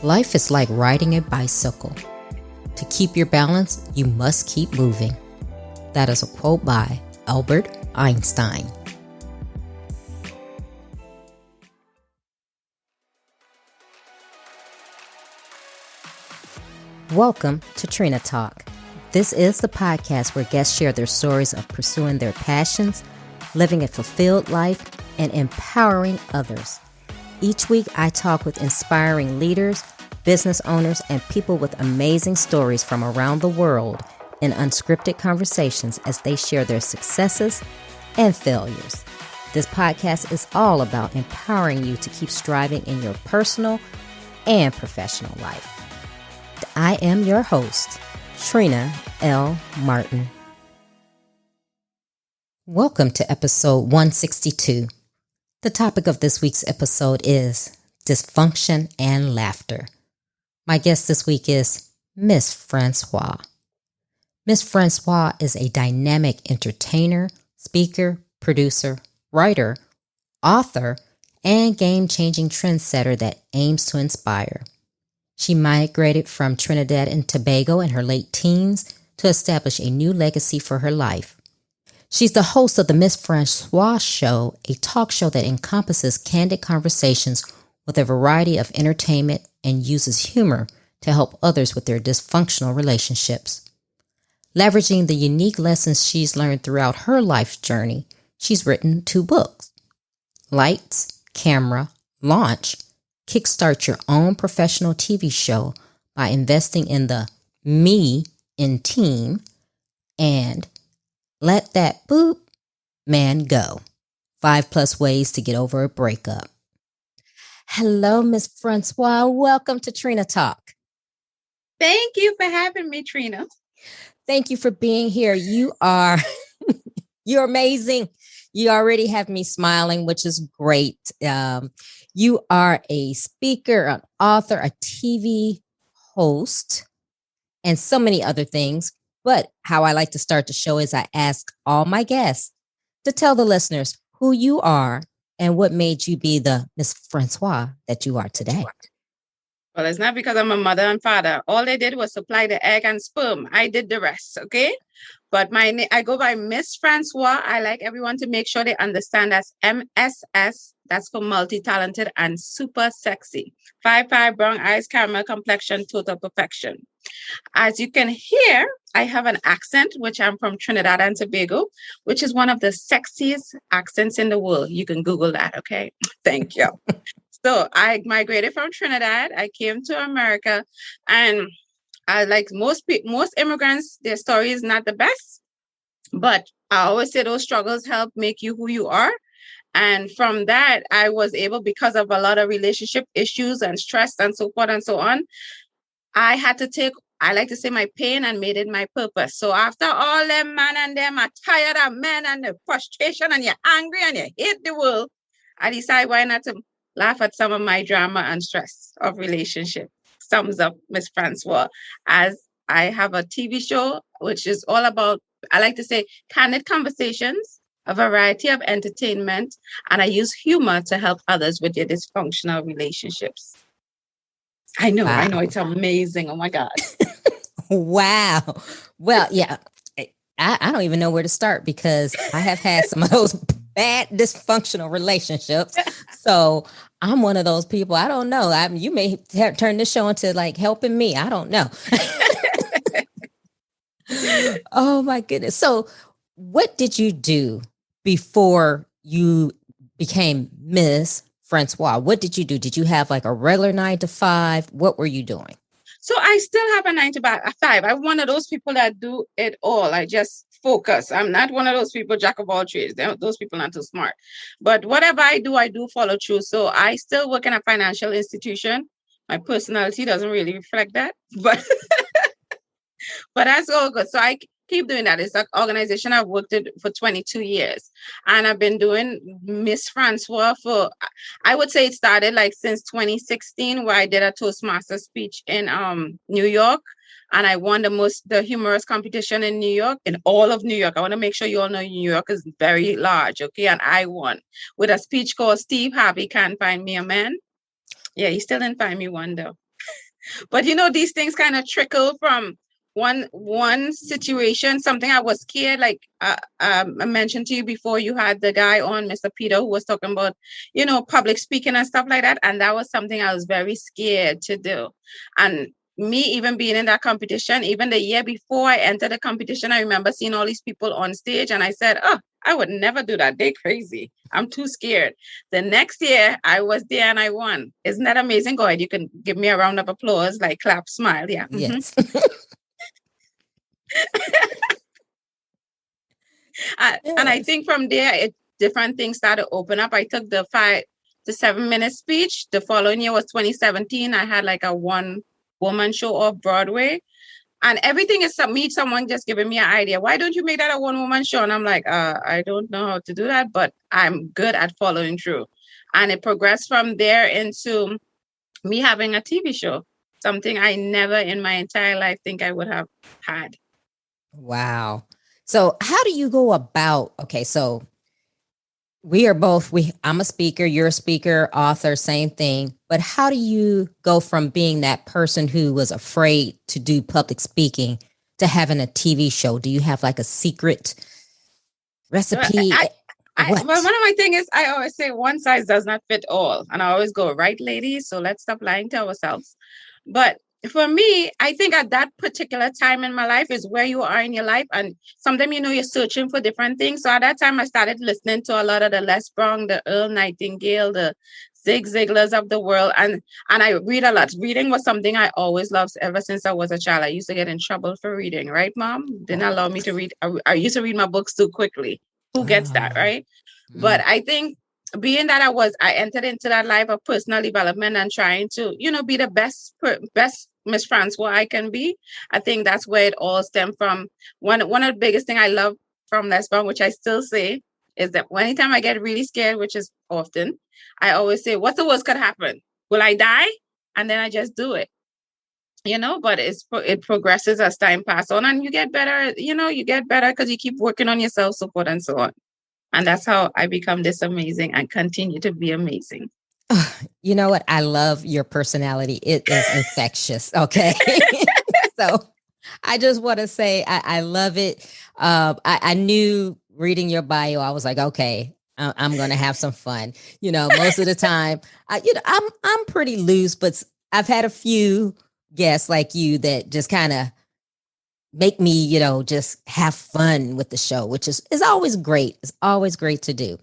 Life is like riding a bicycle. To keep your balance, you must keep moving. That is a quote by Albert Einstein. Welcome to Trina Talk. This is the podcast where guests share their stories of pursuing their passions, living a fulfilled life, and empowering others. Each week, I talk with inspiring leaders, business owners, and people with amazing stories from around the world in unscripted conversations as they share their successes and failures. This podcast is all about empowering you to keep striving in your personal and professional life. I am your host, Trina L. Martin. Welcome to episode 162. The topic of this week's episode is Dysfunction and Laughter. My guest this week is Miss Francois. Miss Francois is a dynamic entertainer, speaker, producer, writer, author, and game-changing trendsetter that aims to inspire. She migrated from Trinidad and Tobago in her late teens to establish a new legacy for her life. She's the host of the Miss Francois Show, a talk show that encompasses candid conversations with a variety of entertainment and uses humor to help others with their dysfunctional relationships. Leveraging the unique lessons she's learned throughout her life's journey, she's written 2 books. Lights, Camera, Launch. Kickstart your own professional TV show by investing in the Me in team, and Let That Boop Man Go. 5+ ways to get over a breakup. Hello, Miss Francois. Welcome to Trina Talk. Thank you for having me, Trina. Thank you for being here. You're amazing. You already have me smiling, which is great. You are a speaker, an author, a TV host, and so many other things. But how I like to start the show is I ask all my guests to tell the listeners who you are and what made you be the Miss Francois that you are today. Well, it's not because I'm a mother and father. All they did was supply the egg and sperm. I did the rest, okay? But I go by Miss Francois. I like everyone to make sure they understand that's MSS. That's for multi-talented and super sexy. 5'5", brown eyes, caramel complexion, total perfection. As you can hear, I have an accent, which I'm from Trinidad and Tobago, which is one of the sexiest accents in the world. You can Google that, okay? Thank you. So I migrated from Trinidad. I came to America, and I like most immigrants, their story is not the best, but I always say those struggles help make you who you are. And from that, I was able, because of a lot of relationship issues and stress and so forth and so on, I had to take, I like to say, my pain and made it my purpose. So after all them man and them are tired of men and the frustration and you're angry and you hate the world, I decide why not to laugh at some of my drama and stress of relationship. Sums up Miss Francois, as I have a TV show, which is all about, I like to say, candid conversations, a variety of entertainment, and I use humor to help others with their dysfunctional relationships. I know, it's amazing. Oh my God. Wow. Well, yeah, I don't even know where to start because I have had some of those bad dysfunctional relationships. So I'm one of those people. I don't know. You may turn this show into like helping me. I don't know. Oh my goodness. So what did you do before you became Miss Francois? What did you do? Did you have like a regular 9 to 5? What were you doing? So I still have a 9 to 5. I'm one of those people that do it all. I just focus. I'm not one of those people, jack of all trades. Those people are not too smart. But whatever I do follow through. So I still work in a financial institution. My personality doesn't really reflect that, but that's all good. So I keep doing that. It's an organization I've worked in for 22 years. And I've been doing Miss Francois for, I would say it started like since 2016, where I did a Toastmaster speech in New York. And I won the humorous competition in New York, in all of New York. I want to make sure you all know New York is very large, okay? And I won with a speech called Steve Harvey Can't Find Me a Man. Yeah, he still didn't find me one though. But you know, these things kind of trickle from one situation, something I was scared, like I mentioned to you before, you had the guy on, Mr. Peter, who was talking about, you know, public speaking and stuff like that. And that was something I was very scared to do. And me even being in that competition, even the year before I entered the competition, I remember seeing all these people on stage and I said, oh, I would never do that. They're crazy. I'm too scared. The next year I was there and I won. Isn't that amazing? Go ahead. You can give me a round of applause, like clap, smile. Yeah. Yes. And I think from there, different things started to open up. I took the 5 to 7 minute speech. The following year was 2017. I had like a one woman show off Broadway. And everything is someone just giving me an idea. Why don't you make that a one woman show? And I'm like, I don't know how to do that, but I'm good at following through. And it progressed from there into me having a TV show, something I never in my entire life think I would have had. Wow. So how do you go about, okay, so we are both, I'm a speaker, you're a speaker, author, same thing. But how do you go from being that person who was afraid to do public speaking to having a TV show? Do you have like a secret recipe? Well, one of my things is I always say one size does not fit all. And I always go, right, ladies? So let's stop lying to ourselves. But for me, I think at that particular time in my life is where you are in your life. And sometimes, you know, you're searching for different things. So at that time, I started listening to a lot of the Les Brown, the Earl Nightingale, the Zig Ziglars of the world. And I read a lot. Reading was something I always loved ever since I was a child. I used to get in trouble for reading, right, Mom? Didn't allow me to read. I used to read my books too quickly. Who gets that, right? But I think being that I entered into that life of personal development and trying to, you know, be the best Miss Francois I can be. I think that's where it all stemmed from. One of the biggest thing I love from Les Brown, which I still say, is that anytime I get really scared, which is often, I always say, what's the worst could happen? Will I die? And then I just do it. You know, but it progresses as time passes on and you get better, you know, you get better because you keep working on yourself, so forth and so on. And that's how I become this amazing and continue to be amazing. You know what? I love your personality. It is infectious. Okay. So I just want to say I love it. I knew reading your bio, I was like, okay, I'm going to have some fun. You know, most of the time, I'm pretty loose, but I've had a few guests like you that just kind of make me, you know, just have fun with the show, which is always great. It's always great to do.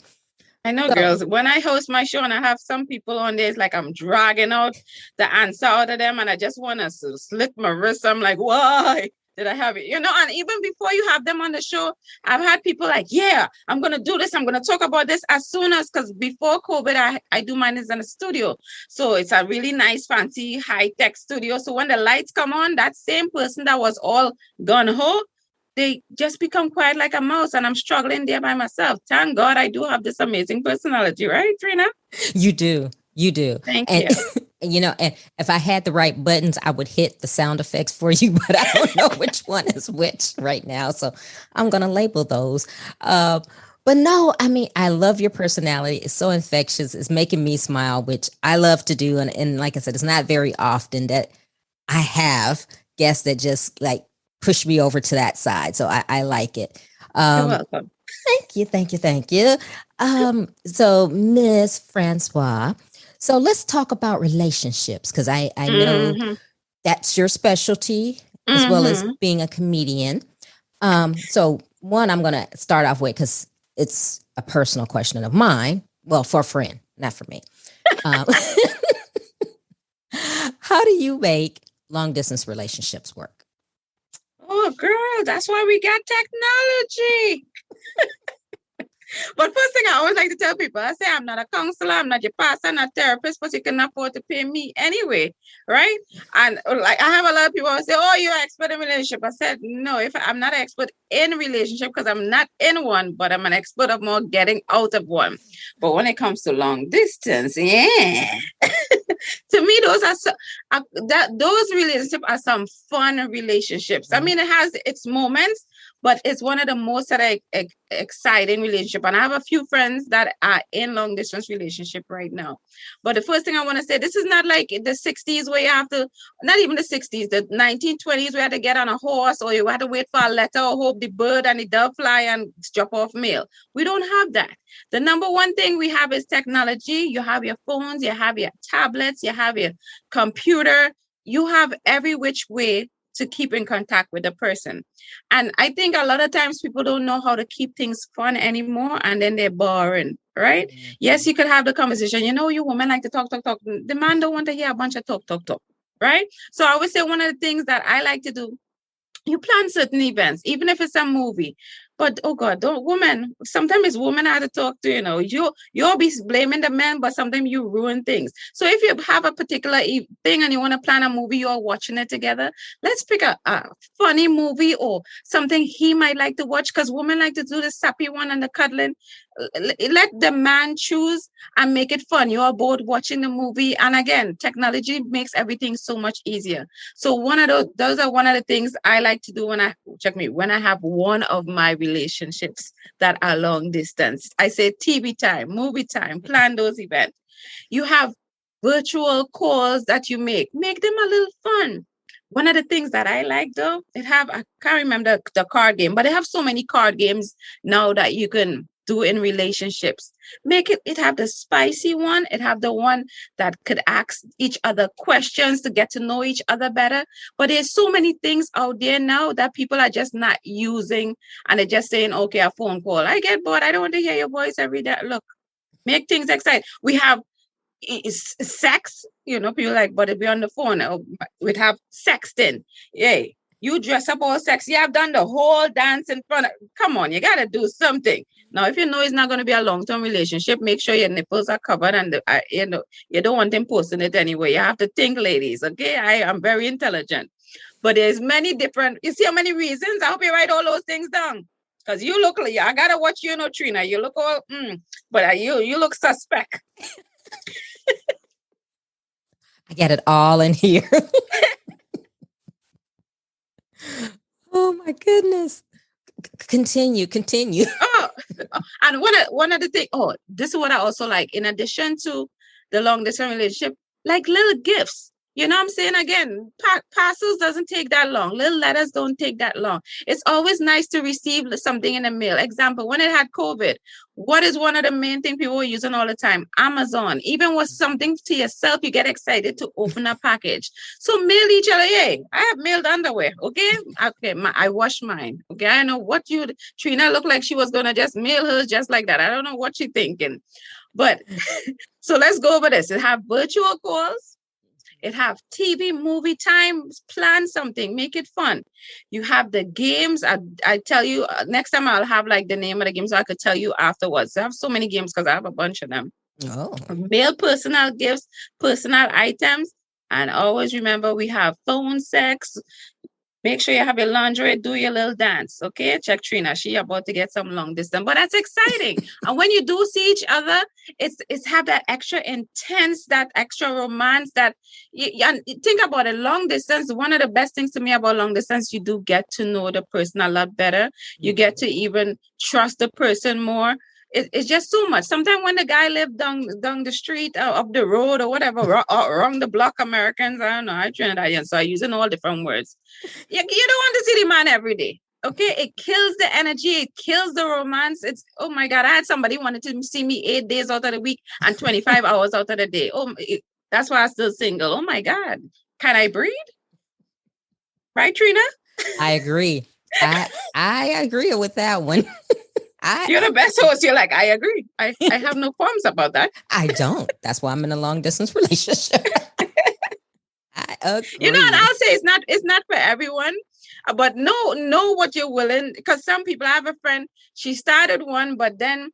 I know, girls, when I host my show and I have some people on there, it's like I'm dragging out the answer out of them and I just want to slit my wrist. I'm like, why did I have it? You know, and even before you have them on the show, I've had people like, yeah, I'm going to do this. I'm going to talk about this as soon as, because before COVID, I do mine is in a studio. So it's a really nice, fancy, high-tech studio. So when the lights come on, that same person that was all gung-ho, they just become quiet like a mouse, and I'm struggling there by myself. Thank God I do have this amazing personality, right, Trina? You do. Thank you. You know, and if I had the right buttons, I would hit the sound effects for you, but I don't know which one is which right now. So I'm going to label those. But no, I mean, I love your personality. It's so infectious. It's making me smile, which I love to do. And like I said, it's not very often that I have guests that just like push me over to that side. So I like it. You're welcome. Thank you. So Miss Francois, so let's talk about relationships, because I know that's your specialty as well as being a comedian. So one, I'm going to start off with, because it's a personal question of mine. Well, for a friend, not for me. How do you make long distance relationships work? Oh, girl, that's why we got technology. But first thing I always like to tell people, I say I'm not a counselor, I'm not your pastor, I'm not a therapist, but you can afford to pay me anyway, right? And like I have a lot of people who say, oh, you're an expert in relationship. I said, no, if I'm not an expert in relationship, because I'm not in one, but I'm an expert of more getting out of one. But when it comes to long distance, yeah. To me, those relationships are some fun relationships. I mean, it has its moments, but it's one of the most exciting relationship. And I have a few friends that are in long distance relationship right now. But the first thing I want to say, this is not like the 60s where you have to, not even the 60s, the 1920s where you had to get on a horse, or you had to wait for a letter or hope the bird and the dove fly and drop off mail. We don't have that. The number one thing we have is technology. You have your phones, you have your tablets, you have your computer, you have every which way to keep in contact with the person. And I think a lot of times people don't know how to keep things fun anymore, and then they're boring, right? Mm-hmm. Yes, you could have the conversation. You know, you women like to talk. The man don't want to hear a bunch of talk, right? So I would say one of the things that I like to do, you plan certain events, even if it's a movie. But oh God, sometimes it's women I have to talk to, you'll be blaming the men, but sometimes you ruin things. So if you have a particular thing and you want to plan a movie, you're watching it together, let's pick a funny movie or something he might like to watch, because women like to do the sappy one and the cuddling. Let the man choose and make it fun. You're both watching the movie. And again, technology makes everything so much easier. So those are one of the things I like to do when I have one of my relationships that are long distance. I say TV time, movie time, plan those events. You have virtual calls that you make them a little fun. One of the things that I like though, I can't remember the card game, but they have so many card games now that you can do in relationships. Make it have the spicy one. It have the one that could ask each other questions to get to know each other better. But there's so many things out there now that people are just not using, and they're just saying, okay, a phone call. I get bored. I don't want to hear your voice every day. Look, make things exciting. We have sex, people like, but it'd be on the phone. We'd have sexting. Yay. You dress up all sexy. I've done the whole dance in front of. Come on, you got to do something. Now, if you know it's not going to be a long-term relationship, make sure your nipples are covered, and you don't want them posting it anyway. You have to think, ladies. Okay, I am very intelligent, but there's many different. You see how many reasons? I hope you write all those things down, because you look like I gotta watch you, Trina. You look all, but you look suspect. I get it all in here. Oh my goodness. Continue. Oh, and one of the things, this is what I also like, in addition to the long distance relationship, like little gifts. You know what I'm saying? Again, parcels doesn't take that long. Little letters don't take that long. It's always nice to receive something in the mail. Example, when it had COVID, what is one of the main things people were using all the time? Amazon. Even with something to yourself, you get excited to open a package. So mail each other. Hey, I have mailed underwear. Okay. Okay. I wash mine. Okay. I know what Trina looked like she was going to just mail hers just like that. I don't know what she's thinking. But so let's go over this. It have virtual calls. It have TV, movie times, plan something, make it fun. You have the games. I tell you, next time I'll have like the name of the game so I could tell you afterwards. I have so many games because I have a bunch of them. Oh. Mail personal gifts, personal items. And always remember, we have phone sex. Make sure you have your laundry, do your little dance. Okay, check Trina. She about to get some long distance, but that's exciting. And when you do see each other, it's have that extra intense, that extra romance. That and think about it. Long distance. One of the best things to me about long distance, you do get to know the person a lot better. You get to even trust the person more. It's just so much. Sometimes when the guy lived down the street, up the road or whatever, around the block, Americans, I don't know, I Trinidadian, so I'm using all different words. You don't want to see the man every day. Okay, it kills the energy, it kills the romance. It's, oh my God, I had somebody wanted to see me 8 days out of the week and 25 hours out of the day. That's why I'm still single. Oh my God, can I breathe? Right, Trina? I agree. I agree with that one. You're the best host. You're like, I agree. I have no qualms about that. I don't. That's why I'm in a long distance relationship. I agree. And I'll say it's not for everyone, but know what you're willing. Because some people, I have a friend, she started one, but then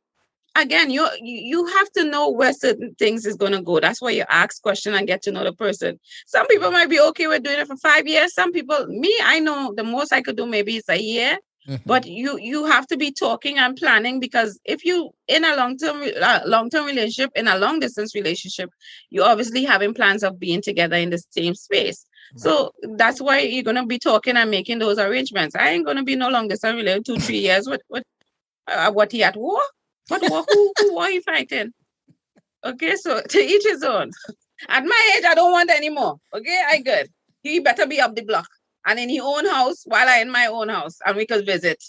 again, you have to know where certain things is going to go. That's why you ask questions and get to know the person. Some people might be okay with doing it for 5 years. Some people, I know the most I could do maybe is a year. Mm-hmm. But you have to be talking and planning, because if you in a long-term relationship, in a long distance relationship, you obviously having plans of being together in the same space. So that's why you're going to be talking and making those arrangements. I ain't going to be no longer some related 2-3 years. What he at war? What war? Who war he fighting? Okay, so to each his own. At my age, I don't want anymore. Okay, I good. He better be up the block and in his own house while I in my own house, and we could visit.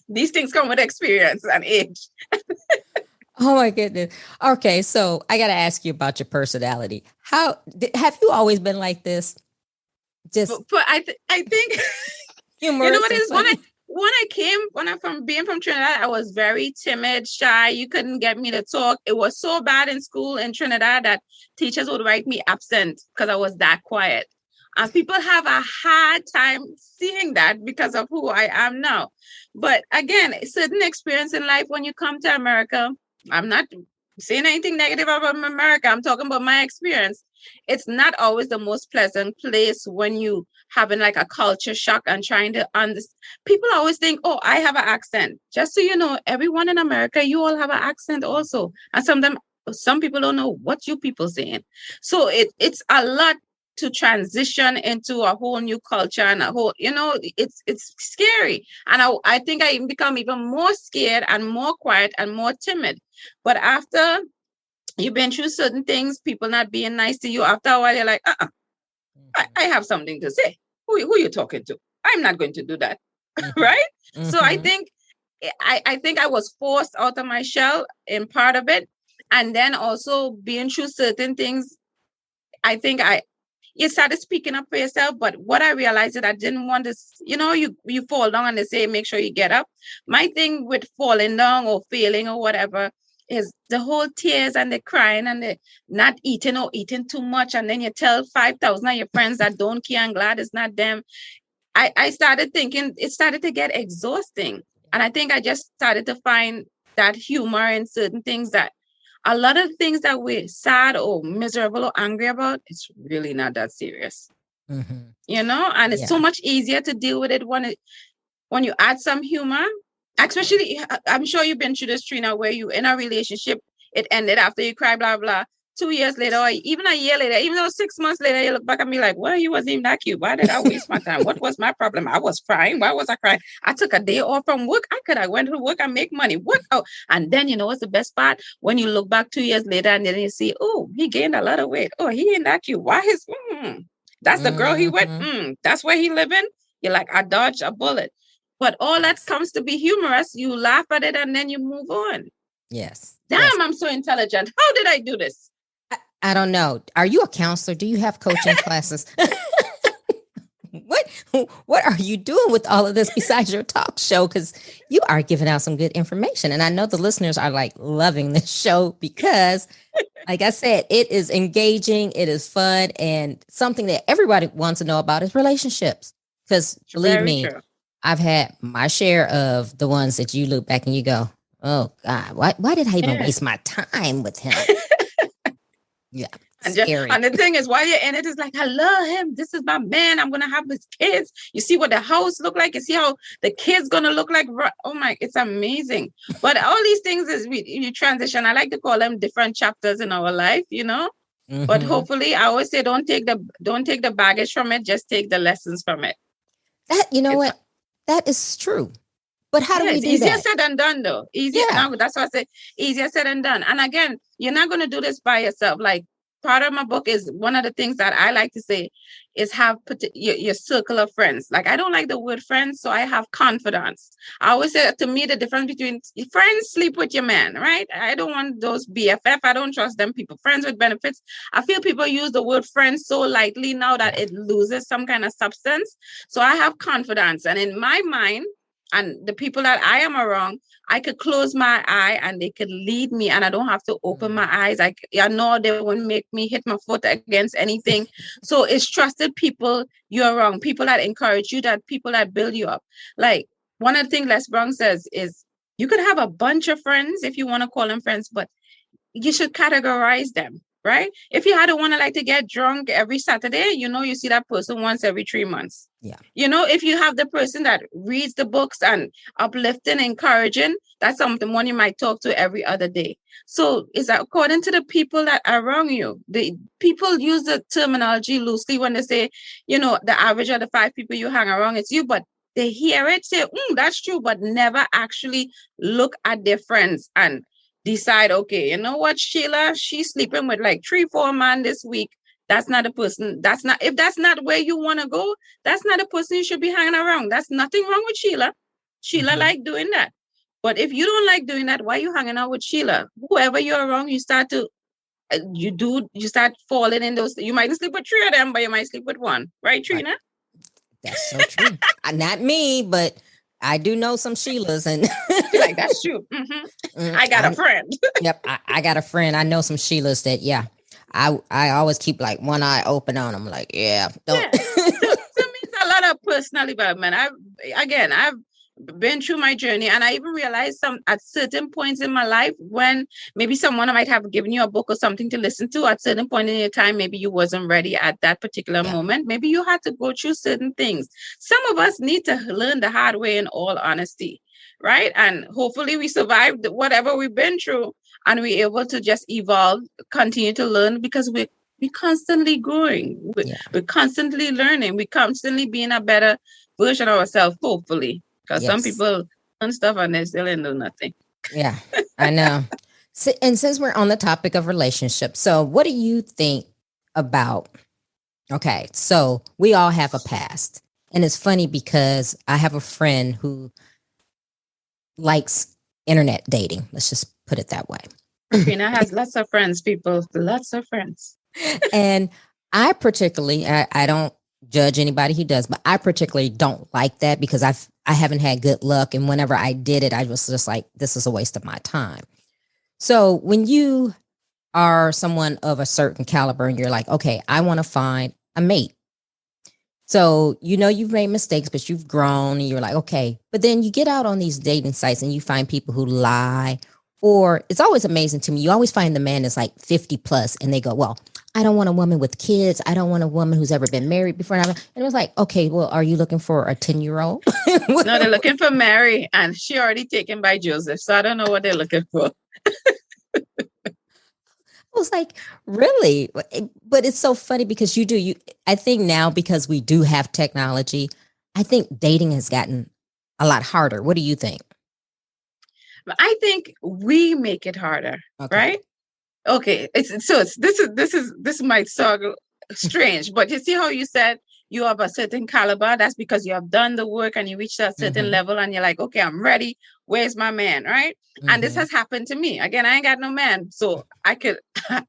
These things come with experience and age. Oh my goodness. Okay, so I got to ask you about your personality. Have you always been like this? Just but I think humorous. You know what it is? When I from being from Trinidad, I was very timid, shy. You couldn't get me to talk. It was so bad in school in Trinidad that teachers would write me absent because I was that quiet. And people have a hard time seeing that because of who I am now. But again, certain experience in life when you come to America, I'm not saying anything negative about America. I'm talking about my experience. It's not always the most pleasant place when you having like a culture shock and trying to understand. People always think, oh, I have an accent. Just so you know, everyone in America, you all have an accent also. And some people don't know what you people saying. So it's a lot to transition into a whole new culture and a whole, it's scary. And I think I become even more scared and more quiet and more timid. But after you've been through certain things, people not being nice to you, after a while, you're like, I have something to say. Who you talking to? I'm not going to do that. Right? So I think I was forced out of my shell in part of it. And then also being through certain things, I think you started speaking up for yourself. But what I realized that I didn't want to, you fall down and they say, make sure you get up. My thing with falling down or failing or whatever is the whole tears and the crying and the not eating or eating too much. And then you tell 5,000 of your friends that don't care and glad it's not them. I started thinking it started to get exhausting. And I think I just started to find that humor in certain things that a lot of things that we're sad or miserable or angry about, it's really not that serious. And it's so much easier to deal with it when you add some humor. Especially, I'm sure you've been through this, Trina, where you in a relationship, it ended after you cry, blah, blah. 2 years later, or even a year later, even though 6 months later, you look back at me like, well, he wasn't even that cute. Why did I waste my time? What was my problem? I was crying. Why was I crying? I took a day off from work. I could have went to work and make money. What? Oh, and then, what's the best part? When you look back 2 years later and then you see, oh, he gained a lot of weight. Oh, he ain't that cute. Why that's the girl he with? That's where he living? You're like, I dodged a bullet. But all that comes to be humorous. You laugh at it and then you move on. Yes. Damn, I'm so intelligent. How did I do this? I don't know. Are you a counselor? Do you have coaching classes? What are you doing with all of this besides your talk show? Because you are giving out some good information. And I know the listeners are like loving this show because, like I said, it is engaging. It is fun. And something that everybody wants to know about is relationships. Because believe me, I've had my share of the ones that you look back and you go, oh God, why did I even waste my time with him? Yeah. And the thing is, while you're in it, it's like, I love him. This is my man. I'm going to have his kids. You see what the house look like. You see how the kids going to look like. Oh my, it's amazing. But all these things is you transition. I like to call them different chapters in our life, But hopefully I always say, don't take the baggage from it. Just take the lessons from it. What? That is true. But how do we do that? Easier said than done, though. Easier. Yeah. That's why I say easier said than done. And again, you're not going to do this by yourself. Like part of my book is one of the things that I like to say is have your circle of friends. Like I don't like the word friends, so I have confidants. I always say to me the difference between friends sleep with your man, right? I don't want those BFF. I don't trust them people. Friends with benefits. I feel people use the word friends so lightly now that it loses some kind of substance. So I have confidants, and in my mind, and the people that I am around, I could close my eye and they could lead me and I don't have to open my eyes. I know they won't make me hit my foot against anything. So it's trusted people you're around, people that encourage you, that people that build you up. Like one of the things Les Brown says is you could have a bunch of friends if you want to call them friends, but you should categorize them, right? If you had to want to like to get drunk every Saturday, you see that person once every 3 months. Yeah. If you have the person that reads the books and uplifting, encouraging, that's someone you might talk to every other day. So it's according to the people that are around you. The people use the terminology loosely when they say, the average of the 5 people you hang around, it's you, but they hear it, say, that's true, but never actually look at their friends and decide, okay, you know what, Sheila, she's sleeping with like 3-4 men this week. That's not a person. If that's not where you want to go, that's not a person you should be hanging around. That's nothing wrong with Sheila. Sheila like doing that. But if you don't like doing that, why are you hanging out with Sheila? Whoever you're around, you start to, you start falling in those. You might sleep with 3 of them, but you might sleep with 1. Right, Trina? Right. That's so true. Not me, but I do know some Sheilas, and like that's true. I got a friend. Yep, I got a friend. I know some Sheilas that, yeah, I always keep like one eye open on them. Like, yeah, don't. Yeah. So means a lot of personal development. I've been through my journey, and I even realized at certain points in my life when maybe someone might have given you a book or something to listen to at certain point in your time, maybe you wasn't ready at that particular moment. Maybe you had to go through certain things. Some of us need to learn the hard way, in all honesty, right? And hopefully we survived whatever we've been through, and we're able to just evolve, continue to learn, because we're constantly growing. We're constantly learning. We're constantly being a better version of ourselves, hopefully. Because some people learn stuff and they still ain't do nothing. Yeah, I know. And since we're on the topic of relationships, so what do you think about, okay, so we all have a past. And it's funny because I have a friend who likes internet dating. Let's just put it that way. Trina has lots of friends, people. Lots of friends. And I particularly, I don't judge anybody who does, but I particularly don't like that because I haven't had good luck. And whenever I did it, I was just like, this is a waste of my time. So when you are someone of a certain caliber and you're like, okay, I want to find a mate. So, you've made mistakes, but you've grown and you're like, okay, but then you get out on these dating sites and you find people who lie, or it's always amazing to me. You always find the man is like 50 plus and they go, well, I don't want a woman with kids. I don't want a woman who's ever been married before. And it was like, okay, well, are you looking for a 10-year-old? No, they're looking for Mary, and she already taken by Joseph. So I don't know what they're looking for. I was like, really? But it's so funny because I think now, because we do have technology, I think dating has gotten a lot harder. What do you think? I think we make it harder, right? Okay. This might sound strange, but you see how you said you have a certain caliber? That's because you have done the work and you reached a certain level and you're like, okay, I'm ready. Where's my man? Right. And this has happened to me. Again, I ain't got no man. So I could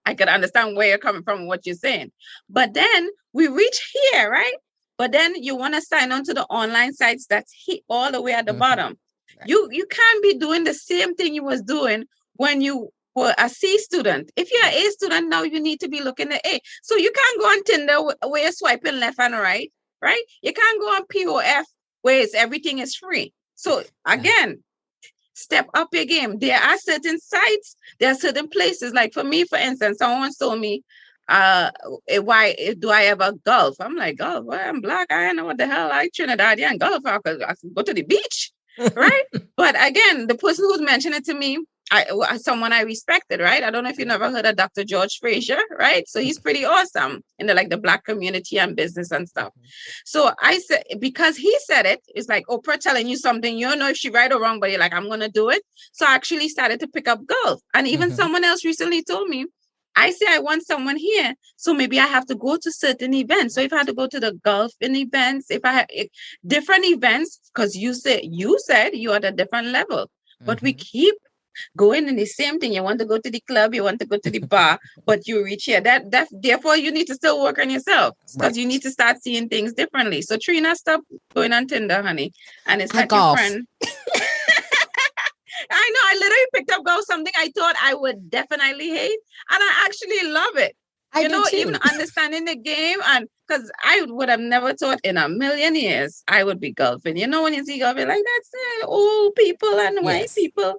understand where you're coming from, what you're saying. But then we reach here, right? But then you want to sign on to the online sites that's all the way at the bottom. Right. You can't be doing the same thing you was doing when you were a C student. If you're an A student now, you need to be looking at A. So you can't go on Tinder where you're swiping left and right? You can't go on POF where everything is free. So again, step up your game. There are certain sites, there are certain places. Like for me, for instance, someone told me, why do I have a golf? I'm like, golf? Well, I'm black. I don't know what the hell. I Trinidadian golf. I could go to the beach. Right. But again, the person who's mentioned it to me, someone I respected, right? I don't know if you never heard of Dr. George Frazier, right? So he's pretty awesome in the black community and business and stuff. So I said, because he said it, it's like Oprah telling you something, you don't know if she right or wrong, but you're like, I'm going to do it. So I actually started to pick up golf. And even someone else recently told me, I say I want someone here, so maybe I have to go to certain events. So if I had to go to the golf in events, if I had different events, because you said you are at a different level, but we keep going in the same thing. You want to go to the club, you want to go to the bar, but you reach here. Therefore you need to still work on yourself because you need to start seeing things differently. So Trina, stop going on Tinder, honey, and it's not your friend. I know. I literally picked up golf, something I thought I would definitely hate, and I actually love it. Even understanding the game, and because I would have never thought in a million years I would be golfing. When you see golfing, like that's old people and white people.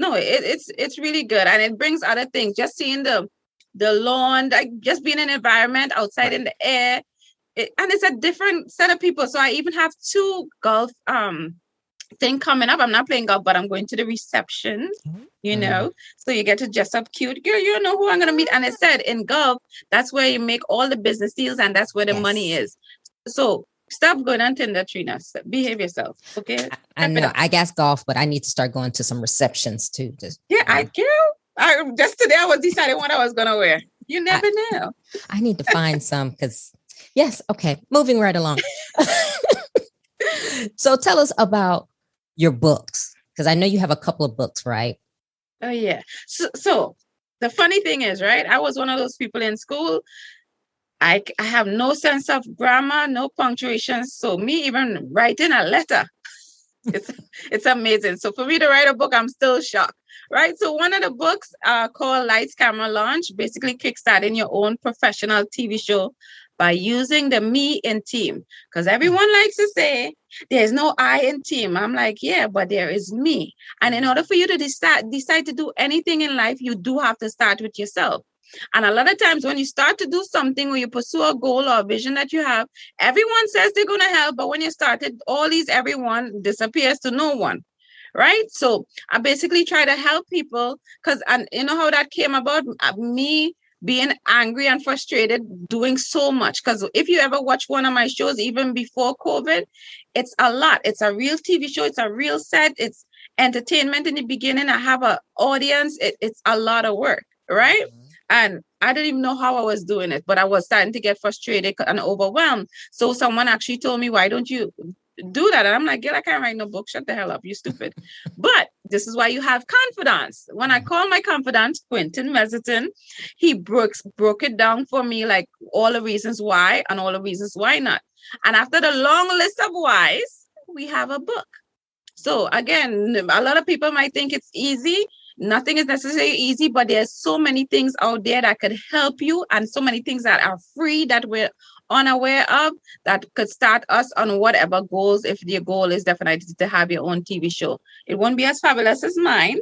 No, it's really good, and it brings other things. Just seeing the the lawn, like just being in an environment outside in the air. And it's a different set of people. So I even have 2 golf thing coming up. I'm not playing golf, but I'm going to the reception, so you get to dress up cute. Girl, you know who I'm going to meet. And it said in golf, that's where you make all the business deals and that's where the money is. So stop going on Tinder, Trina. Behave yourself, okay? I know. I guess golf, but I need to start going to some receptions too. I just today I was deciding what I was going to wear. You never know. I need to find some because, yes. Okay. Moving right along. So tell us about your books, because I know you have a couple of books, right? Oh, yeah. So the funny thing is, right, I was one of those people in school. I have no sense of grammar, no punctuation. So me even writing a letter, it's amazing. So for me to write a book, I'm still shocked, right? So one of the books called Lights, Camera, Launch, basically kickstarting your own professional TV show by using the me in team. Because everyone likes to say there's no I in team. I'm like, yeah, but there is me. And in order for you to decide to do anything in life, you do have to start with yourself. And a lot of times when you start to do something or you pursue a goal or a vision that you have, everyone says they're going to help. But when you started, everyone disappears to no one. Right. So I basically try to help people because, and you know how that came about? Me being angry and frustrated, doing so much. Because if you ever watch one of my shows, even before COVID, it's a lot. It's a real TV show. It's a real set. It's entertainment in the beginning. I have an audience. It's a lot of work. Right. Mm-hmm. And I didn't even know how I was doing it, but I was starting to get frustrated and overwhelmed. So someone actually told me, why don't you do that? And I'm like, girl, I can't write no book. Shut the hell up. You stupid. But this is why you have confidants. When I call my confidant, Quentin Meserton, he broke it down for me, like all the reasons why and all the reasons why not. And after the long list of whys, we have a book. So again, a lot of people might think it's easy. Nothing is necessarily easy, but there's so many things out there that could help you and so many things that are free that we're unaware of that could start us on whatever goals, if your goal is definitely to have your own TV show. It won't be as fabulous as mine,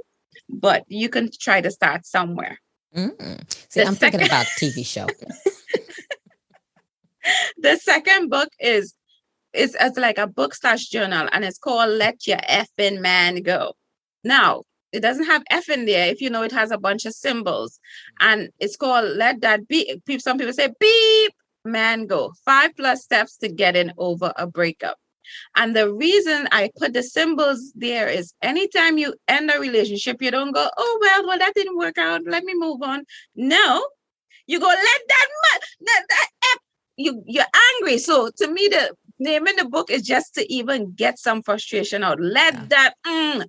but you can try to start somewhere. See, I'm thinking about TV show. The second book is like a book / journal, and it's called Let Your Effing Man Go. Now, it doesn't have F in there. If you know, it has a bunch of symbols. And it's called Let That Be. Some people say, beep, man go. 5+ steps to getting over a breakup. And the reason I put the symbols there is anytime you end a relationship, you don't go, oh, well, that didn't work out. Let me move on. No, you go, let that F. You're angry. So to me, the name in the book is just to even get some frustration out. Let that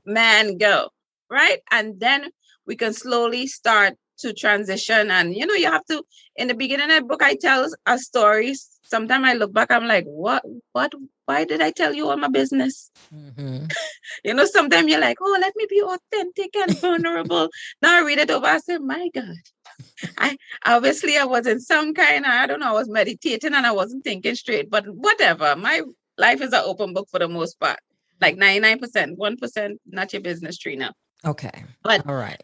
man go. Right. And then we can slowly start to transition. And, you have to, in the beginning of the book, I tell a story. Sometimes I look back, I'm like, what, why did I tell you all my business? Mm-hmm. Sometimes you're like, oh, let me be authentic and vulnerable. Now I read it over, I say, my God, I was in some kind of, I don't know, I was meditating and I wasn't thinking straight, but whatever. My life is an open book for the most part. Like 99%, 1%, not your business, Trina. Okay. But all right.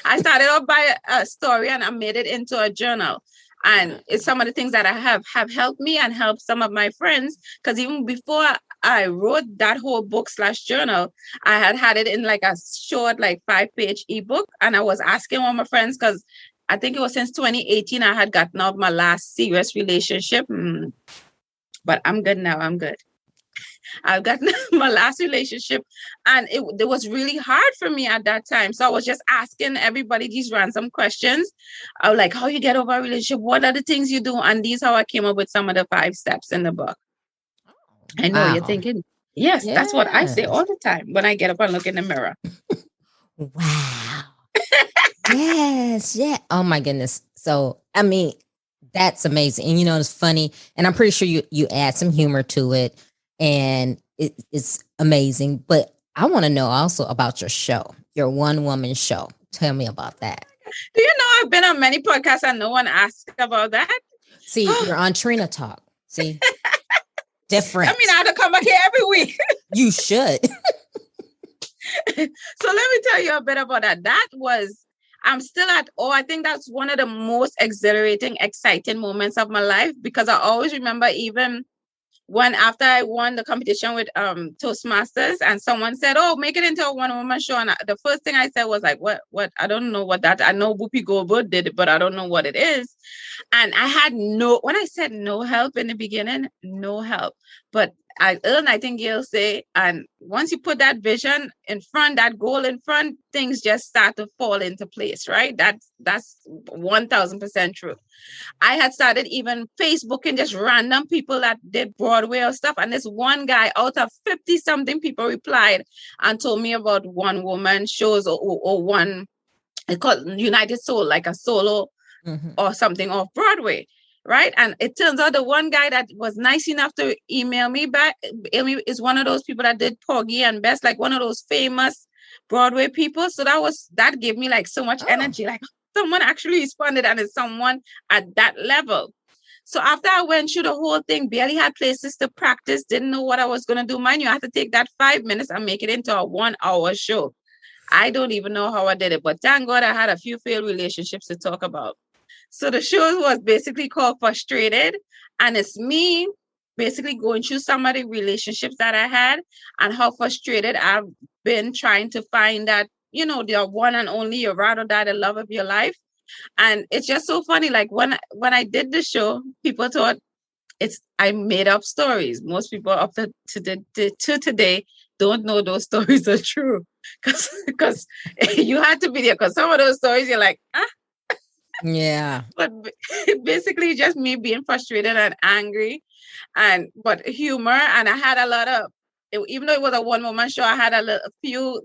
I started off by a story and I made it into a journal. And it's some of the things that I have helped me and helped some of my friends. Because even before I wrote that whole book / journal, I had it in like a short, like 5-page ebook. And I was asking all my friends, because I think it was since 2018, I had gotten out my last serious relationship. But I'm good now. I'm good. I've gotten my last relationship and it was really hard for me at that time. So I was just asking everybody these random questions. I was like, how you get over a relationship? What are the things you do? And these how I came up with some of the 5 steps in the book. I know you're thinking, yes, that's what I say all the time when I get up and look in the mirror. Wow. Yes. Yeah. Oh my goodness. So, I mean, that's amazing. And it's funny. And I'm pretty sure you add some humor to it. And it's amazing. But I want to know also about your show, your one-woman show. Tell me about that. Do you know I've been on many podcasts and no one asked about that? See, you're on Trina Talk. See? Different. I mean, I have to come back here every week. You should. So let me tell you a bit about that. That was, I'm still at awe. I think that's one of the most exhilarating, exciting moments of my life, because I always remember, even when after I won the competition with Toastmasters, and someone said, "Oh, make it into a one-woman show," and the first thing I said was like, "What? I don't know what that. I know Whoopi Goldberg did it, but I don't know what it is." And I had when I said no help in the beginning, no help, but I earned, I think you'll say, and once you put that vision in front, that goal in front, things just start to fall into place, right? That's 1000% true. I had started even Facebooking just random people that did Broadway or stuff. And this one guy out of 50 something people replied and told me about one woman shows, or one, it's called United Soul, like a solo or something off Broadway. Right. And it turns out the one guy that was nice enough to email me back is one of those people that did Porgy and Bess, like one of those famous Broadway people. So that gave me like so much energy. Like, someone actually responded, and it's someone at that level. So after I went through the whole thing, barely had places to practice, didn't know what I was going to do. Mind you, I had to take that 5 minutes and make it into a 1 hour show. I don't even know how I did it, but thank God I had a few failed relationships to talk about. So the show was basically called Frustrated, and it's me basically going through some of the relationships that I had and how frustrated I've been trying to find that, the one and only, your ride or die, the love of your life. And it's just so funny. Like when I did the show, people thought I made up stories. Most people up to today don't know those stories are true, because you had to be there, because some of those stories you're like, Yeah. But basically just me being frustrated and angry, but humor. And I had a lot of, even though it was a one-woman show, I had a few,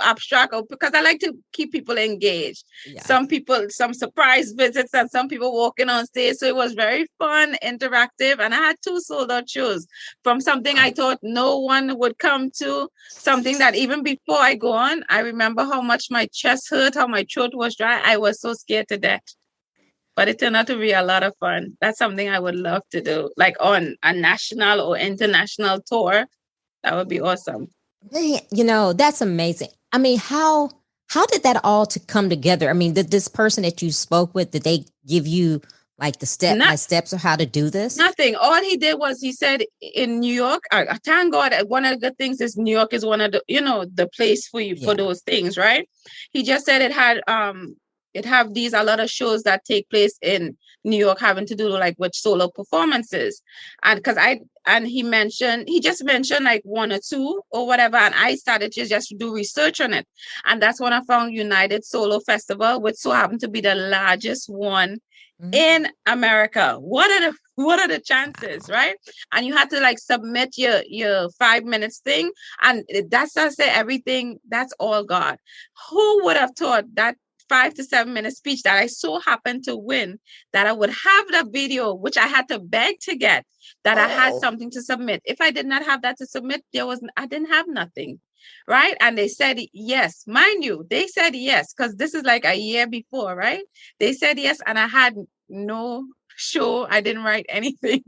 abstract, because I like to keep people engaged. Yeah. Some surprise visits, and some people walking on stage. So it was very fun, interactive. And I had 2 sold-out shows, from something I thought no one would come to, something that even before I go on, I remember how much my chest hurt, how my throat was dry. I was so scared to death. But it turned out to be a lot of fun. That's something I would love to do, like on a national or international tour. That would be awesome. That's amazing. I mean, how did that all to come together? I mean, did this person that you spoke with, did they give you like the step by steps of how to do this? Nothing. All he did was he said in New York, thank God, one of the good things is New York is one of the, the place for you for those things, right? He just said it have a lot of shows that take place in New York having to do like with solo performances. And he just mentioned like 1 or 2 or whatever. And I started to just do research on it. And that's when I found United Solo Festival, which so happened to be the largest one in America. What are the chances, right? And you had to like submit your 5 minutes thing. And that's, I say, everything, that's all God. Who would have thought that 5 to 7 minute speech that I so happened to win, that I would have the video, which I had to beg to get, that I had something to submit. If I did not have that to submit, I didn't have nothing. Right. And they said yes. Mind you, they said yes, because this is like a year before, right? They said yes, and I had no show. I didn't write anything.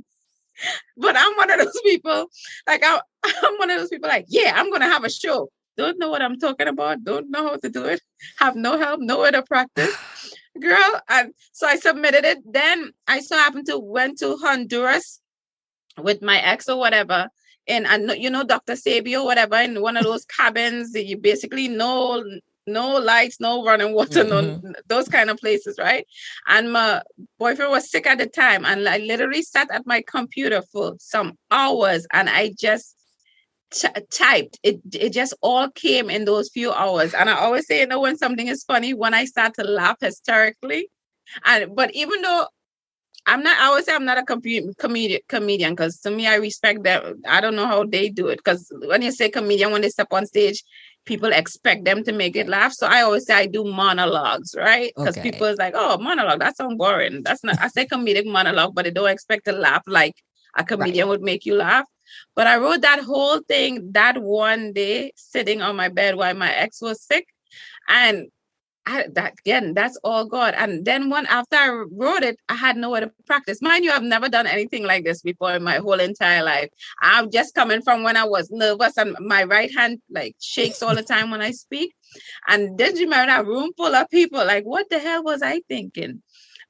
But I'm one of those people, like I'm one of those people like, yeah, I'm gonna have a show. Don't know what I'm talking about. Don't know how to do it. Have no help, nowhere to practice. Girl. And so I submitted it. Then I so happened to went to Honduras with my ex or whatever. And Dr. Sabio, whatever, in one of those cabins, you basically no lights, no running water, no those kind of places, right? And my boyfriend was sick at the time, and I literally sat at my computer for some hours, and I just typed. It just all came in those few hours. And I always say, when something is funny, when I start to laugh hysterically. But even though I always say I'm not a comedian, because to me, I respect them. I don't know how they do it, because when you say comedian, when they step on stage, people expect them to make it laugh. So I always say I do monologues, right? Because people is like, oh, monologue, that sounds boring. That's not, I say comedic monologue, but they don't expect to laugh like a comedian would make you laugh. But I wrote that whole thing that one day sitting on my bed while my ex was sick. And that's all God. And then after I wrote it, I had nowhere to practice. Mind you, I've never done anything like this before in my whole entire life. I'm just coming from when I was nervous and my right hand like shakes all the time when I speak. And then you remember that room full of people, like, what the hell was I thinking?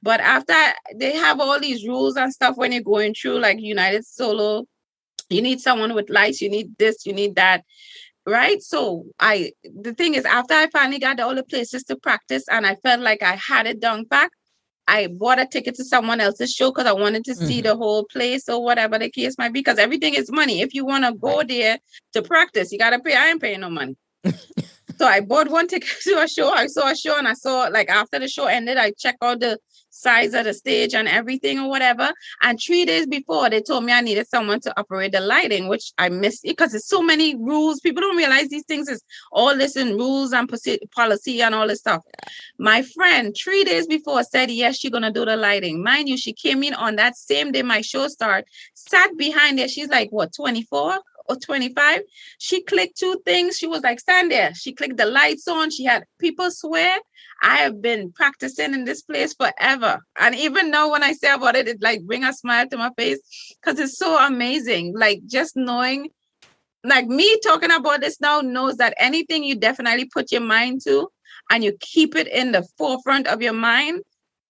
But after they have all these rules and stuff when you're going through like United Solo, you need someone with lights, you need this, you need that. Right. So the thing is, after I finally got all the places to practice and I felt like I had it down back, I bought a ticket to someone else's show because I wanted to see the whole place or whatever the case might be, because everything is money. If you want to go there to practice, you got to pay. I ain't paying no money. So I bought one ticket to a show. I saw a show and I saw, like, after the show ended, I checked out the size of the stage and everything or whatever. And 3 days before, they told me I needed someone to operate the lighting, which I missed because there's so many rules. People don't realize these things is all this in rules and policy and all this stuff. My friend, 3 days before, said, yes, she's going to do the lighting. Mind you, she came in on that same day my show started, sat behind there. She's like, what, 24? Or 25, she clicked 2 things. She was like, stand there. She clicked the lights on. She had people swear. I have been practicing in this place forever. And even now when I say about it, it like bring a smile to my face because it's so amazing. Like just knowing, like me talking about this now knows that anything you definitely put your mind to and you keep it in the forefront of your mind,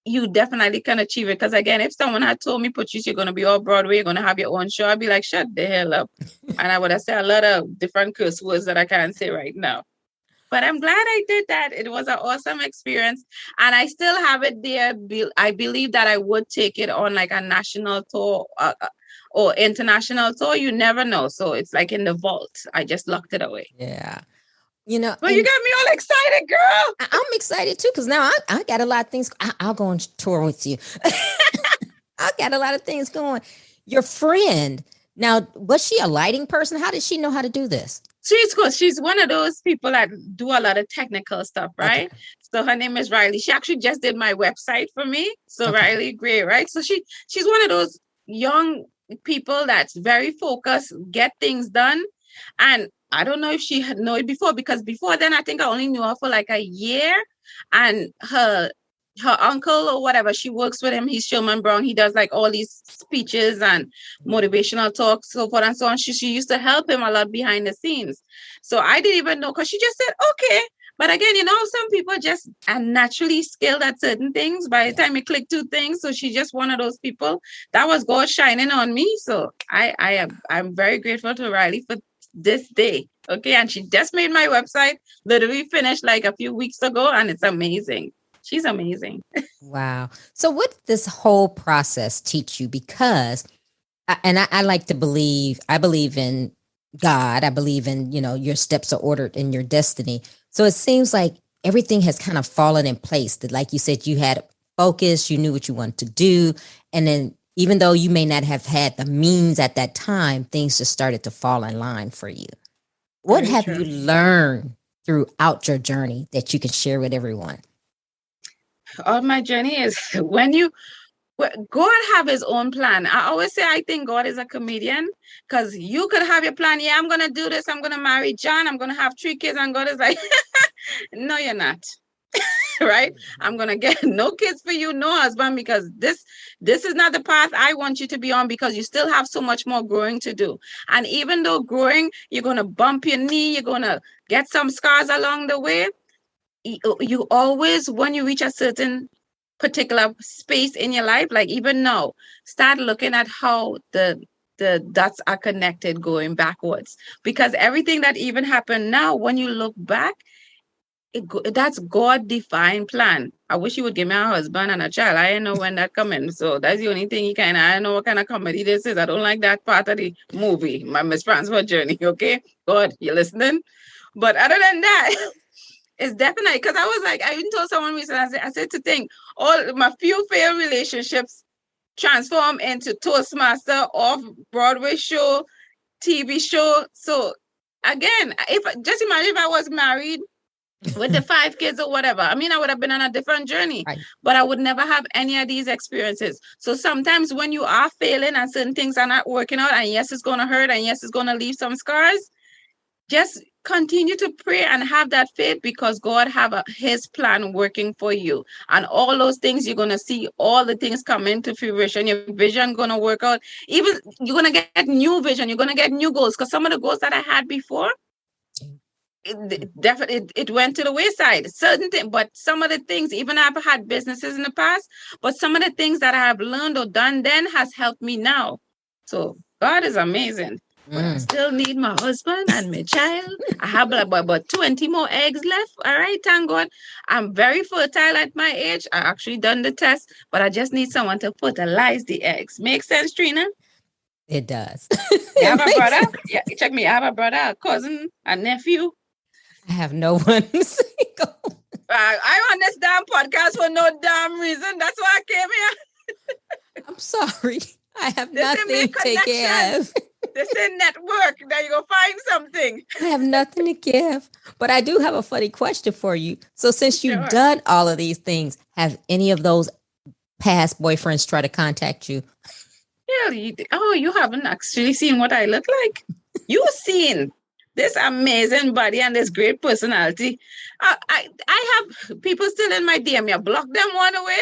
you definitely can achieve it. Because again, if someone had told me, Patrice, you're going to be off Broadway, you're going to have your own show, I'd be like, shut the hell up. And I would have said a lot of different curse words that I can't say right now. But I'm glad I did that. It was an awesome experience. And I still have it there. I believe that I would take it on like a national tour or international tour. You never know. So it's like in the vault. I just locked it away. Yeah. You know, well, you got me all excited, girl. I'm excited too, because now I got a lot of things. I'll go on tour with you. I got a lot of things going. Your friend, now, was she a lighting person? How did she know how to do this? She's good. She's one of those people that do a lot of technical stuff, right? Okay. So her name is Riley. She actually just did my website for me. So okay. Riley Gray, right? So she's one of those young people that's very focused, get things done. And I don't know if she had known it before, because before then, I think I only knew her for like a year. And her uncle or whatever, she works with him. He's Sherman Brown. He does like all these speeches and motivational talks, so forth and so on. She used to help him a lot behind the scenes. So I didn't even know, because she just said, okay. But again, you know, some people just are naturally skilled at certain things. By the time you click 2 things, so she's just one of those people. That was God shining on me. So I'm very grateful to Riley for this day. Okay. And she just made my website, literally finished like a few weeks ago, and it's amazing. She's amazing. Wow. So what did this whole process teach you? Because, I like to believe, I believe in God. I believe in, you know, your steps are ordered in your destiny. So it seems like everything has kind of fallen in place. That, like you said, you had focus, you knew what you wanted to do. And then even though you may not have had the means at that time, things just started to fall in line for you. What have you learned throughout your journey that you can share with everyone? All my journey is God have his own plan. I always say I think God is a comedian, because you could have your plan. Yeah, I'm going to do this. I'm going to marry John. I'm going to have 3 kids. And God is like, no, you're not. Right? I'm going to get no kids for you, no husband, because this is not the path I want you to be on, because you still have so much more growing to do. And even though growing, you're going to bump your knee, you're going to get some scars along the way. You always, when you reach a certain particular space in your life, like even now, start looking at how the dots are connected going backwards, because everything that even happened now, when you look back, that's God-defined plan. I wish he would give me a husband and a child. I didn't know when that coming, so that's the only thing I don't know what kind of comedy this is. I don't like that part of the movie, my Miss Francois journey. Okay, God, you listening? But other than that, it's definitely, because I was like, I even told someone recently, I said to think, all my few failed relationships transform into Toastmaster, off-Broadway show, TV show. So again, just imagine if I was married with the 5 kids or whatever. I mean, I would have been on a different journey, right, but I would never have any of these experiences. So sometimes when you are failing and certain things are not working out, and yes, it's going to hurt, and yes, it's going to leave some scars, just continue to pray and have that faith, because God have his plan working for you, and all those things you're going to see all the things come into fruition. Your vision going to work out. Even you're going to get new vision, you're going to get new goals, because some of the goals that I had before, it went to the wayside. Certain things, but some of the things, even I've had businesses in the past, but some of the things that I have learned or done then has helped me now. So God is amazing. But I still need my husband and my child. I have about 20 more eggs left. All right, thank God. I'm very fertile at my age. I actually done the test, but I just need someone to fertilize the eggs. Make sense, Trina? It does. You have a brother? Yeah, check me. I have a brother, a cousin, a nephew. I have no one single. I on this damn podcast for no damn reason. That's why I came here. I'm sorry. I have nothing to give. This is network. Now you go find something. I have nothing to give. But I do have a funny question for you. So since you've done all of these things, have any of those past boyfriends try to contact you? Yeah. You haven't actually seen what I look like. You've seen this amazing body and this great personality. I have people still in my DM. I block them one away,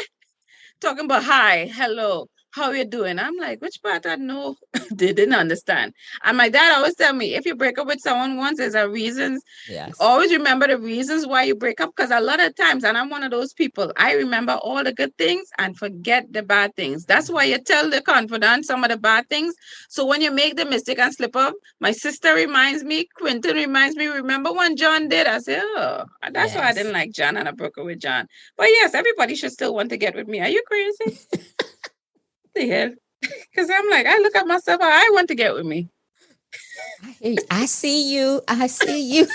talking about hi, hello, how you doing? I'm like, which part I know? They didn't understand. And my dad always tell me, if you break up with someone once, there's a reason. Yes. Always remember the reasons why you break up, because a lot of times, and I'm one of those people, I remember all the good things and forget the bad things. That's why you tell the confidant some of the bad things. So when you make the mistake and slip up, my sister reminds me, Quentin reminds me, remember when John did? I say, oh, that's why I didn't like John and I broke up with John. But yes, everybody should still want to get with me. Are you crazy? The hell? Because I'm like, I look at myself, I want to get with me. I see you. I see you.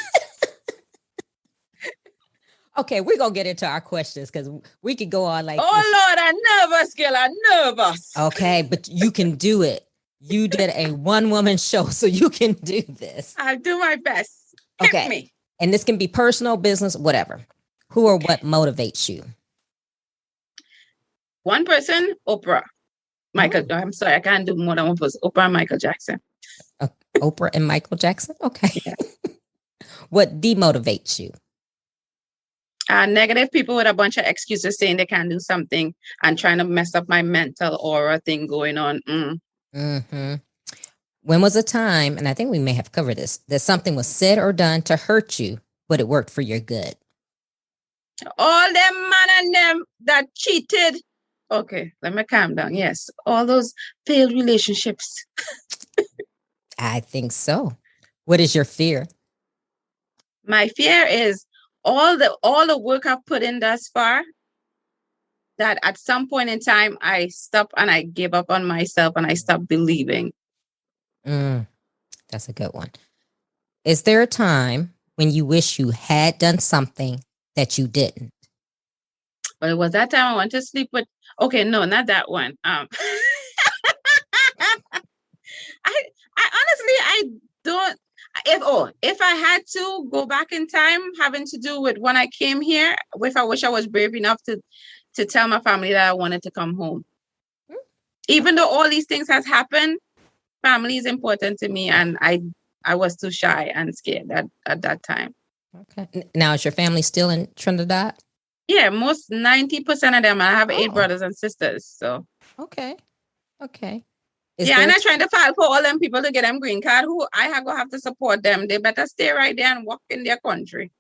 Okay, we're going to get into our questions because we could go on like oh, this. Lord, I'm nervous, girl. I'm nervous. Okay, but you can do it. You did a one-woman show, so you can do this. I'll do my best. Hit me. And this can be personal, business, whatever. Who or what motivates you? One person, Oprah. Michael, I'm sorry, I can't do more than one person. Oprah and Michael Jackson. Oprah and Michael Jackson? Okay. Yeah. What demotivates you? Negative people with a bunch of excuses saying they can't do something and trying to mess up my mental aura thing going on. Mm-hmm. When was a time, and I think we may have covered this, that something was said or done to hurt you, but it worked for your good? All them man and them that cheated. Okay, let me calm down. Yes, all those failed relationships. I think so. What is your fear? My fear is all the work I've put in thus far, that at some point in time, I stop and I give up on myself and I stop believing. That's a good one. Is there a time when you wish you had done something that you didn't? Well, it was that time I went to sleep with. Okay, no, not that one. I honestly, I don't. If I had to go back in time, having to do with when I came here, if I wish I was brave enough to tell my family that I wanted to come home. Even though all these things has happened, family is important to me, and I was too shy and scared at that time. Okay. Now, is your family still in Trinidad? Yeah, most 90% of them. I have 8 brothers and sisters. So okay. And I'm trying to file for all them people to get them green card. Who I have to support them. They better stay right there and work in their country.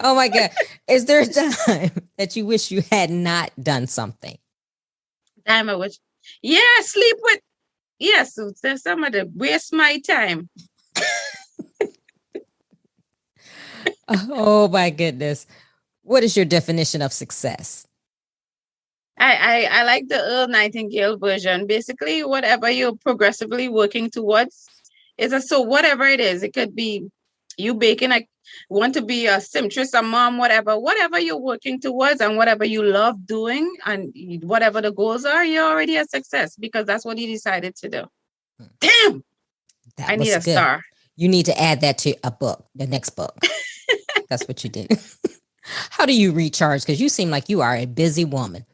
Oh my God! Is there a time that you wish you had not done something? Time I wish. Yeah, sleep with. Yes, there's somebody waste my time. Oh my goodness. What is your definition of success? I like the Earl Nightingale version. Basically, whatever you're progressively working towards so whatever it is, it could be you baking, want to be a seamstress, a mom, whatever you're working towards and whatever you love doing and whatever the goals are, you're already a success because that's what you decided to do. Damn! I need a star. You need to add that to a book, the next book. That's what you did. How do you recharge? Because you seem like you are a busy woman.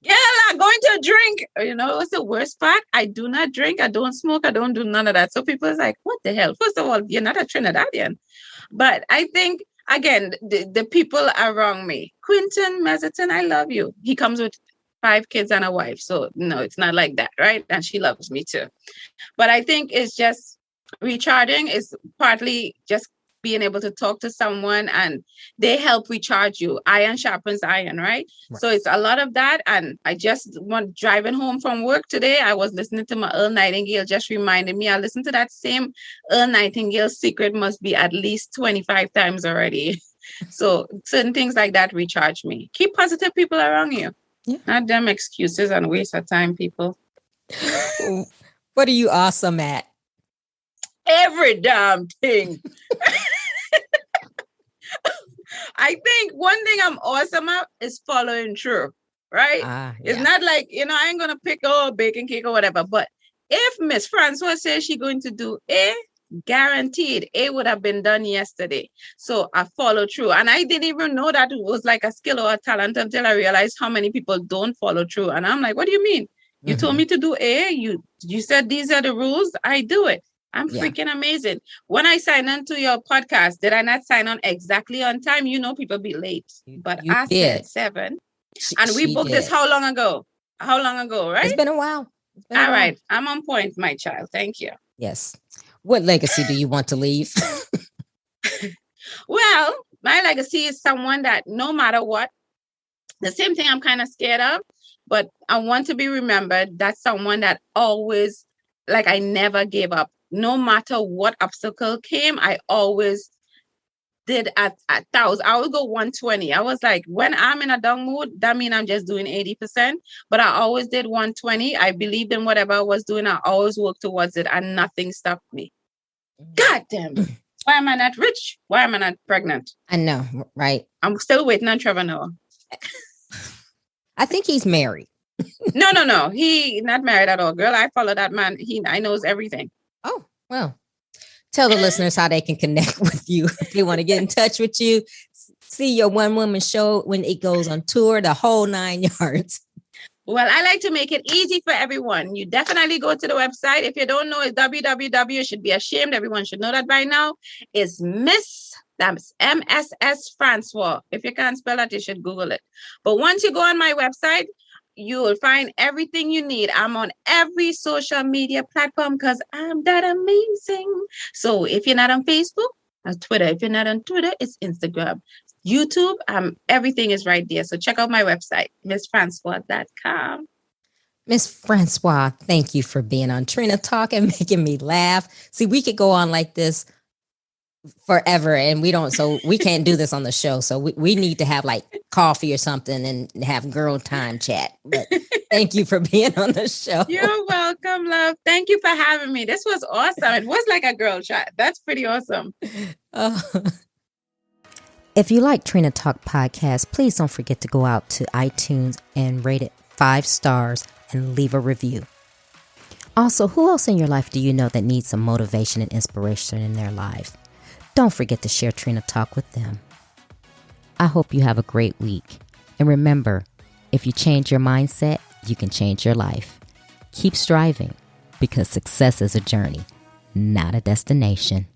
Yeah, like going to a drink. You know, what's the worst part? I do not drink. I don't smoke. I don't do none of that. So people is like, what the hell? First of all, you're not a Trinidadian. But I think, again, the people around me, Quinton Mezzerton, I love you. He comes with 5 kids and a wife. So, no, it's not like that, right? And she loves me too. But I think it's just recharging is partly just being able to talk to someone and they help recharge you. Iron sharpens iron, right? So it's a lot of that. And I just went driving home from work today. I was listening to my Earl Nightingale, just reminded me. I listened to that same Earl Nightingale Secret must be at least 25 times already. So certain things like that recharge me. Keep positive people around you. Yeah. Not them excuses and waste of time, people. What are you awesome at? Every damn thing. I think one thing I'm awesome at is following through, right? Yeah. It's not like, I ain't going to pick a baking cake or whatever. But if Miss Francois says she's going to do A, guaranteed A would have been done yesterday. So I follow through. And I didn't even know that it was like a skill or a talent until I realized how many people don't follow through. And I'm like, what do you mean? You told me to do A. You said these are the rules. I do it. I'm freaking amazing. When I signed on to your podcast, did I not sign on exactly on time? People be late. But I said 7. And we booked this how long ago? How long ago, right? It's been a while. All right. I'm on point, my child. Thank you. Yes. What legacy do you want to leave? Well, my legacy is someone that no matter what, the same thing I'm kind of scared of, but I want to be remembered. That's someone that always, I never gave up. No matter what obstacle came, I always did at 1,000. I would go 120. I was like, when I'm in a down mood, that means I'm just doing 80%. But I always did 120. I believed in whatever I was doing. I always worked towards it and nothing stopped me. God damn it. Why am I not rich? Why am I not pregnant? I know, right? I'm still waiting on Trevor Noah. I think he's married. No. He not married at all. Girl, I follow that man. I knows everything. Oh, well, tell the listeners how they can connect with you if they want to get in touch with you, see your one-woman show when it goes on tour, the whole 9 yards. Well, I like to make it easy for everyone. You definitely go to the website. If you don't know, it's www. You should be ashamed. Everyone should know that by now. It's that's MSS Francois. If you can't spell that, you should Google it. But once you go on my website, you will find everything you need. I'm on every social media platform because I'm that amazing. So if you're not on Facebook, on Twitter. If you're not on Twitter, it's Instagram. YouTube, everything is right there. So check out my website, MissFrancois.com. Miss Francois, thank you for being on Trina Talk and making me laugh. See, we could go on like this forever and we can't do this on the show. So we need to have like coffee or something and have girl time chat. But thank you for being on the show. You're welcome, love. Thank you for having me. This was awesome. It was like a girl chat. That's pretty awesome. If you like Trina Talk podcast, please don't forget to go out to iTunes and rate it 5 stars and leave a review. Also, who else in your life do you know that needs some motivation and inspiration in their life? Don't forget to share Trina Talk with them. I hope you have a great week. And remember, if you change your mindset, you can change your life. Keep striving because success is a journey, not a destination.